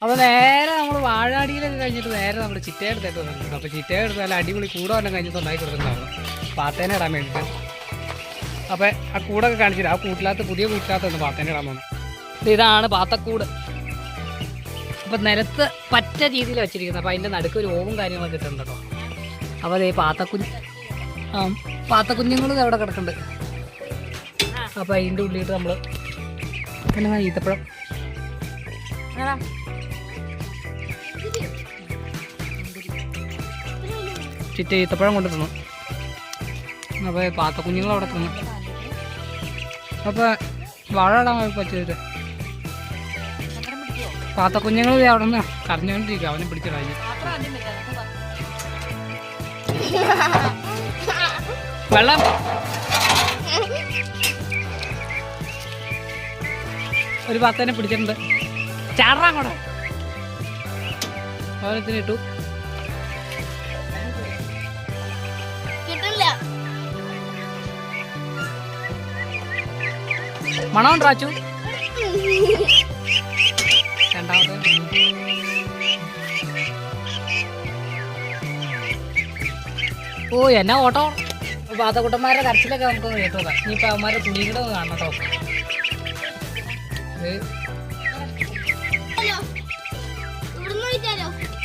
അപ്പോൾ നേരെ നമ്മൾ വാഴാടിയിലൊക്കെ കഴിഞ്ഞിട്ട് നേരെ നമ്മൾ ചിറ്റയെടുത്തേക്ക് വന്നിട്ടുണ്ട്. അപ്പോൾ ചിറ്റയെടുത്ത് നല്ല അടിപൊളി കൂടെ തന്നെ കഴിഞ്ഞിട്ട് ഉണ്ടാക്കി കൊടുക്കുന്നതാണ് പാത്തേനെ ഇടാൻ വേണ്ടിയിട്ട്. അപ്പോൾ ആ കൂടൊക്കെ കാണിച്ചിട്ട് ആ കൂട്ടിനകത്ത് പുതിയ കൂട്ടിനകത്ത് ഒന്ന് പാത്തേനെ ഇടാൻ പോകുന്നു. ഇതാണ് പാത്തക്കൂട്. അപ്പോൾ നിലത്ത് പറ്റ രീതിയിൽ വെച്ചിരിക്കുന്നത്. അപ്പോൾ അതിൻ്റെ നടുക്ക് ഒരു ഓവും കാര്യങ്ങളൊക്കെ ഇട്ടുണ്ട് കേട്ടോ. അപ്പോൾ അതേ പാത്തക്കുഞ്ഞുങ്ങളും അവിടെ കിടക്കുന്നുണ്ട്. അപ്പോൾ അതിൻ്റെ ഉള്ളിയിട്ട് നമ്മൾ പിന്നെ ഈത്തപ്പഴം ചിറ്റ ഈത്തപ്പഴം കൊണ്ട് തിന്നു. അപ്പോൾ പാത്തക്കുഞ്ഞുങ്ങൾ അവിടെ തിന്നു. അപ്പോൾ വാഴ ഇടാൻ പറ്റിയത് പാത്തക്കുഞ്ഞുങ്ങൾ അവിടെ നിന്ന് കരഞ്ഞുകൊണ്ടിരിക്കുക. അവനെ പിടിച്ചു കഴിഞ്ഞു. വെള്ളം ഒരു പാത്തേനെ പിടിച്ചിട്ടുണ്ട്. ചാടാൻ കൂടെ അവനത്തിന് ഇട്ടു. മണം റാച്ചു രണ്ടാമത്തെ ഓ എന്നാ ഓട്ടോ. പാത്തക്കുട്ടന്മാരുടെ കരച്ചിലൊക്കെ നമുക്കൊന്ന് കേട്ടു നോക്കാം. ഇനിയിപ്പോൾ അവന്മാരുടെ തുണികളെ ഒന്ന് കാണണം കേട്ടോ.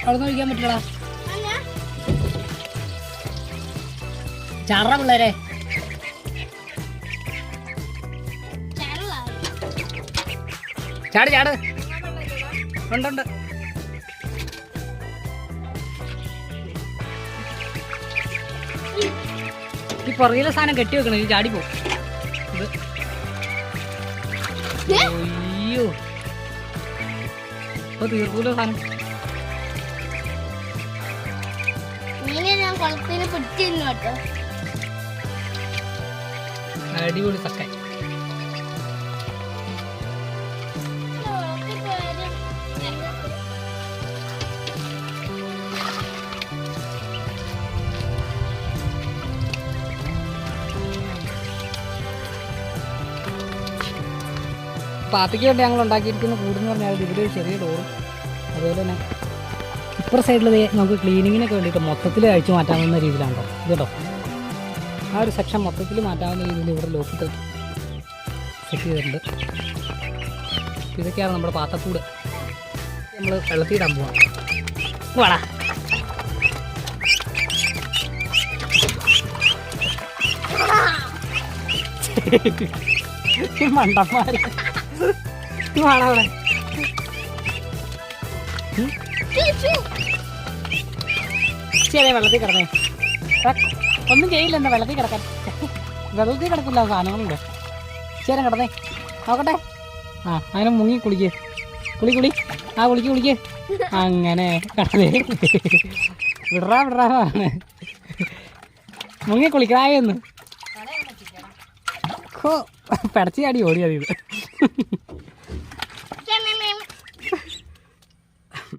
അവിടെ നിന്ന് ഒഴിക്കാൻ പറ്റില്ല. ചാട പിള്ളേരെ. ചാട് ചാട്. ഉണ്ട് ഈ പുറകിലെ സാധനം കെട്ടി വെക്കണം. ഈ ചാടിപ്പോ. അയ്യോ അപ്പൊ തീർക്കൂല സാധനം. അടിപൊളി സക്കായി. പാത്തിക്ക് വേണ്ടി ഞങ്ങൾ ഉണ്ടാക്കിയിരിക്കുന്ന കൂടുന്ന് പറഞ്ഞാൽ ഇവിടെ ഒരു ചെറിയ ഡോറും അതുപോലെ തന്നെ ഇപ്പുറ സൈഡിൽ നമുക്ക് ക്ലീനിങ്ങിനൊക്കെ വേണ്ടിയിട്ട് മൊത്തത്തിൽ അഴിച്ചു മാറ്റാവുന്ന രീതിയിലാണോ ഇത് കേട്ടോ. ആ ഒരു സെക്ഷൻ മൊത്തത്തിൽ മാറ്റാവുന്ന രീതിയിൽ ഇവിടെ ലോക്കിട്ട് സെറ്റ് ചെയ്തിട്ടുണ്ട്. ഇതൊക്കെയാണ് നമ്മുടെ പാത്തക്കൂട്. നമ്മൾ വെള്ളത്തിയിടാൻ പോവാം. വേടാ മണ്ടന്മാര് വേണവിടെ. ശരി വെള്ളത്തിൽ കിടന്നേ. ഒന്നും ചെയ്യില്ല. എന്താ വെള്ളത്തിൽ കിടക്കാൻ. വെള്ളത്തിൽ കിടക്കില്ല സാധനങ്ങളുണ്ട്. ശരി കിടന്നേ നോക്കട്ടെ. ആ അതിനെ മുങ്ങി കുളിക്ക്. കുളി ആ കുളിക്ക് അങ്ങനെ കിടന്നേ. വിടറാ മുങ്ങി കുളിക്കായെന്ന് പെടച്ചു ചാടി ഓടിയത് ഇത്.